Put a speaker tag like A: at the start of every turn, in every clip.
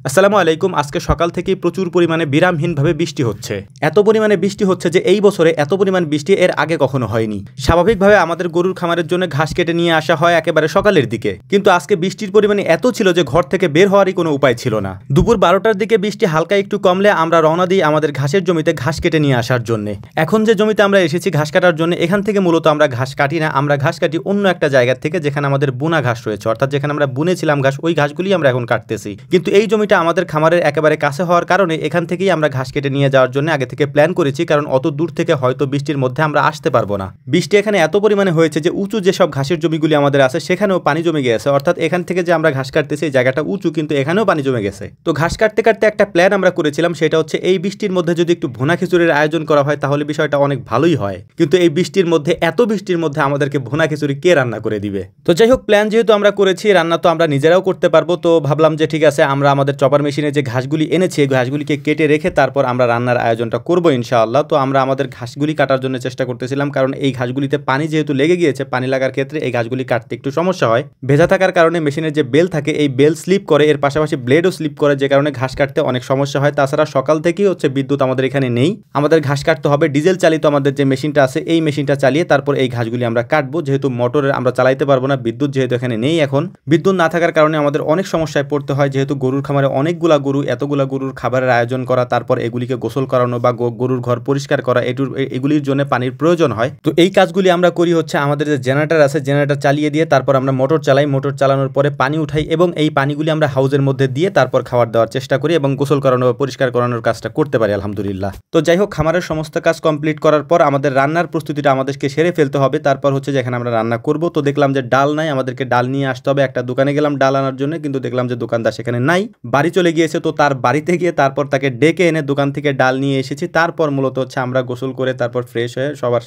A: আসসালামু আলাইকুম। আজকে সকাল থেকেই প্রচুর পরিমাণে বিরামহীনভাবে বৃষ্টি হচ্ছে। এত পরিমাণে বৃষ্টি হচ্ছে যে এই বছরে এত পরিমাণ বৃষ্টি এর আগে কখনো হয়নি। স্বাভাবিকভাবে আমাদের গরুর খামারের জন্য ঘাস কেটে নিয়ে আসা হয় একেবারে সকালের দিকে, কিন্তু আজকে বৃষ্টির পরিমাণ এত ছিল যে ঘর থেকে বের হওয়ারই কোনো উপায় ছিল না। দুপুর 12টার দিকে বৃষ্টি হালকা একটু কমলে আমরা রওনা দিই আমাদের ঘাসের জমিতে ঘাস কেটে নিয়ে আসার জন্য। এখন যে জমিতে আমরা এসেছি ঘাস কাটার জন্য, এখান থেকে মূলত আমরা ঘাস কাটি না, আমরা ঘাস কাটি অন্য একটা জায়গা থেকে যেখানে আমাদের বুনা ঘাস রয়েছে, অর্থাৎ যেখানে আমরা বুনেছিলাম ঘাস, ওই ঘাসগুলি আমরা এখন কাটতেছি। কিন্তু এই জমিটা আমাদের খামারের একেবারে কাছে হওয়ার কারণে এখান থেকেই আমরা ঘাস কেটে নিয়ে যাওয়ার জন্য আগে থেকে প্ল্যান করেছি, কারণ অত দূর থেকে হয়তো বৃষ্টির মধ্যে আমরা আসতে পারবো না। বৃষ্টি এখানে এত পরিমাণে হয়েছে যে উঁচু যেসব ঘাসের জমিগুলি আমাদের আছে সেখানেও পানি জমে গেছে, অর্থাৎ এখান থেকে যে আমরা ঘাস কাটতেছি এই জায়গাটা উঁচু, কিন্তু এখানেও পানি জমে গেছে। তো ঘাস কাটতে কাটতে একটা প্ল্যান আমরা করেছিলাম, সেটা হচ্ছে এই বৃষ্টির মধ্যে যদি একটু ভুনা খিচুড়ির আয়োজন করা হয় তাহলে বিষয়টা অনেক ভালোই হয়। কিন্তু এই বৃষ্টির মধ্যে, এত বৃষ্টির মধ্যে আমাদেরকে ভুনা খিচুড়ি কে রান্না করে দিবে? তো যাই হোক, প্ল্যান যেহেতু আমরা করেছি, রান্না তো আমরা নিজেরাও করতে পারবো, তো ভাবলাম যে ঠিক আছে, আমরা আমাদের চপার মেশিনে যে ঘাসগুলি এনেছি এই ঘাসগুলিকে কেটে রেখে তারপর আমরা রান্নার আয়োজনটা করবো ইনশাআল্লাহ। তো আমরা আমাদের ঘাসগুলি কাটার জন্য চেষ্টা করতেছিলাম, কারণ এই ঘাসগুলিতে পানি যেহেতু লেগে গিয়েছে, পানি লাগার ক্ষেত্রে এই ঘাসগুলি কাটতে একটু সমস্যা হয়। ভেজা থাকার কারণে মেশিনের যে বেল থাকে এই বেল স্লিপ করে, এর পাশাপাশি ব্লেডও স্লিপ করে, যে কারণে ঘাস কাটতে অনেক সমস্যা হয়। তাছাড়া সকাল থেকেই হচ্ছে বিদ্যুৎ আমাদের এখানে নেই, আমাদের ঘাস কাটতে হবে ডিজেল চালিত আমাদের যে মেশিনটা আছে এই মেশিনটা চালিয়ে তারপর এই ঘাসগুলি আমরা কাটবো। যেহেতু মোটরের আমরা চালাইতে পারবো না, বিদ্যুৎ যেহেতু এখানে নেই, এখন বিদ্যুৎ না থাকার কারণে আমাদের অনেক সমস্যায় পড়তে হয়। যেহেতু গরুর খামারে অনেকগুলা গরু, এতগুলা গরুর খাবারের আয়োজন করা, তারপর এগুলিকে গোসল করানো বা গরুর ঘর পরিষ্কার করা, এগুলির জন্য পানির প্রয়োজন হয়। তো এই কাজগুলি আমরা করি হচ্ছে আমাদের যে জেনারেটর আছে, জেনারেটর চালিয়ে দিয়ে তারপর আমরা মোটর চালাই, মোটর চালানোর পরে পানি উঠাই এবং এই পানিগুলি আমরা হাউজের মধ্যে দিয়ে তারপর খাবার দেওয়ার চেষ্টা করি এবং গোসল করানো বা পরিষ্কার করানোর কাজটা করতে পারি আলহামদুলিল্লাহ। তো যাই হোক, খামারের সমস্ত কাজ কমপ্লিট করার পর আমাদের রান্নার প্রস্তুতিটা আমাদেরকে সেরে ফেলতে হবে। তারপর হচ্ছে যেখানে আমরা রান্না করব, তো দেখলাম যে ডাল নাই, আমাদেরকে ডাল নিয়ে আসতে হবে। একটা দোকানে গেলাম ডাল আনার জন্য, কিন্তু দেখলাম যে দোকানদার সেখানে নাই, বাড়ি চলে গিয়েছে। তো তার বাড়িতে গিয়ে তারপর তাকে ডেকে এনে দোকান থেকে ডাল নিয়ে এসেছি। তারপর মূলত হচ্ছে আমরা গোসল করে তারপর ফ্রেশ হয়ে সবার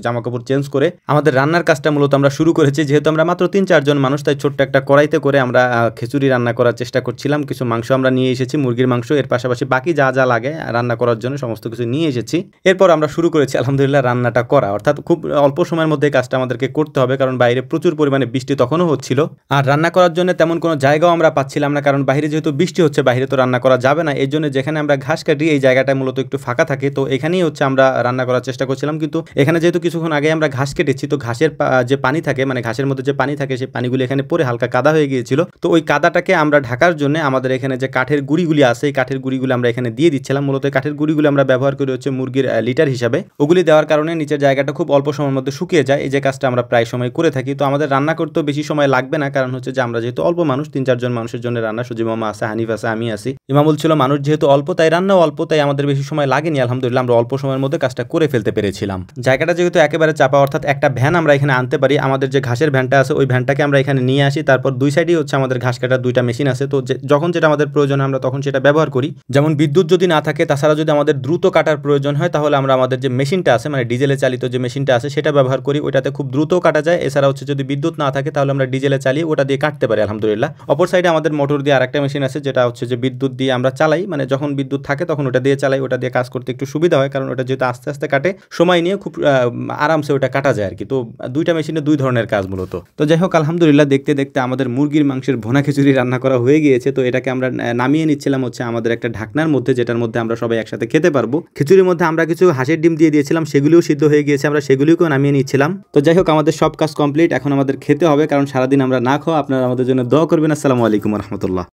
A: জামা কাপড় চেঞ্জ করে আমাদের রান্নার কাজটা মূলত আমরা শুরু করেছি। যেহেতু আমরা মাত্র 3-4 জন মানুষ, তাই ছোট্ট একটা কড়াইতে করে আমরা খিচুড়ি রান্না করার চেষ্টা করছিলাম। কিছু মাংস আমরা নিয়ে এসেছি, মুরগির মাংস, এর পাশাপাশি বাকি যা যা লাগে রান্না করার জন্য সমস্ত কিছু নিয়ে এসেছি। এরপর আমরা শুরু করেছি আলহামদুলিল্লাহ রান্নাটা করা, অর্থাৎ খুব অল্প সময়ের মধ্যে কাজটা আমাদেরকে করতে হবে, কারণ বাইরে প্রচুর পরিমাণে বৃষ্টি তখনও হচ্ছিল। আর রান্না করার জন্য তেমন কোনো জায়গাও আমরা পাচ্ছিলাম না, কারণ বাইরে যেহেতু বৃষ্টি হচ্ছে, বাইরে তো রান্না করা যাবে না। এই জন্য যেখানে আমরা ঘাস কাটি এই জায়গাটা মূলত একটু ফাঁকা থাকে, তো এখানেই হচ্ছে আমরা রান্না করার চেষ্টা করছিলাম। কিন্তু এখানে যেহেতু কিছুক্ষণ আগে আমরা ঘাস কেটেছি, তো ঘাসের যে পানি থাকে, মানে ঘাসের মধ্যে যে পানি থাকে, সেই পানিগুলি এখানে পরে হালকা কাদা হয়ে গিয়েছিল। তো ওই কাদাটাকে আমরা ঢাকার জন্য আমাদের এখানে যে কাঠের গুঁড়িগুলি আছে, এই কাঠের গুঁড়িগুলি আমরা এখানে দিয়ে দিচ্ছিলাম। মূলত কাঠের গুঁড়িগুলি আমরা ব্যবহার করি হচ্ছে মুরগির লিটার হিসাবে। ওগুলি দেওয়ার কারণে নিচের জায়গাটা খুব অল্প সময়ের মধ্যে শুকিয়ে যায়। এই যে কাজটা আমরা প্রায় সময় করে থাকি। তো আমাদের রান্না করতেও বেশি সময় লাগবে না, কারণ হচ্ছে যে আমরা যেহেতু অল্প মানুষ, 3-4 জন মানুষের জন্য রান্না, সুজিব মামা আছে, হানিফ আছে, আমি আছি, ইমামুল ছিল। মানুষ যেহেতু অল্প, তাই রান্নাও অল্প, তাই আমাদের বেশি সময় লাগেনি আলহামদুলিল্লাহ। আমরা অল্প সময়ের মধ্যে কাজটা করে ফেলতে পেরেছিলাম। জায়গাটা যেহেতু একেবারে চাপা, অর্থাৎ একটা ভ্যান আমরা এখানে আনতে পারি। আমাদের যে ঘাসের ভ্যানটা আছে ওই ভ্যানটাকে আমরা এখানে নিয়ে আসি। তারপর দুই সাইডেই হচ্ছে আমাদের ঘাস কাটার 2টা মেশিন আছে। তো যখন যেটা আমাদের প্রয়োজন আমরা তখন সেটা ব্যবহার করি। যেমন বিদ্যুৎ যদি না থাকে, তাছাড়া যদি আমাদের দ্রুত কাটার প্রয়োজন হয়, তাহলে আমরা আমাদের যে মেশিনটা আছে, মানে ডিজেলে চালিত যে মেশিনটা আছে সেটা ব্যবহার করি। ওইটাতে খুব দ্রুত কাটা যায়। এছাড়া হচ্ছে যদি বিদ্যুৎ না থাকে তাহলে আমরা ডিজেলে চালিয়ে ওটা দিয়ে কাটতে পারি আলহামদুলিল্লাহ। অপর সাইডে আমাদের মোটর দিয়ে আরেকটা মেশিন আছে, যেটা হচ্ছে যে বিদ্যুৎ দিয়ে আমরা চালাই, মানে যখন বিদ্যুৎ থাকে তখন ওটা দিয়ে চালাই। ওটা দিয়ে কাজ করতে একটু সুবিধা হয়, কারণ ওটা যেহেতু আস্তে আস্তে কাটে, সময় নিয়ে খুব আরামসে ওটা কাটা যায় আর কি। তো 2টা মেশিনে 2 ধরনের কাজ মূলত। তো যাই হোক, আলহামদুলিল্লাহ দেখতে দেখতে আমাদের মুরগির মাংসের ভুনা খিচুড়ি রান্না করা হয়ে গিয়েছে। তো এটাকে আমরা নামিয়ে নিচ্ছিলাম হচ্ছে আমাদের একটা ঢাকনার মধ্যে, যেটার মধ্যে আমরা সবাই একসাথে খেতে পারবো। খিচুড়ির মধ্যে আমরা কিছু হাঁসের ডিম দিয়ে দিয়েছিলাম, সেগুলিও সিদ্ধ হয়ে গিয়েছে, আমরা সেগুলিকেও নামিয়ে নিচ্ছিলাম। তো যাই হোক, আমাদের সব কাজ কমপ্লিট, এখন আমাদের খেতে হবে, কারণ সারাদিন আমরা না খাওয়া। আপনারা আমাদের জন্য দোয়া করবেন। আসসালামু আলাইকুম রহমতুল্লাহ।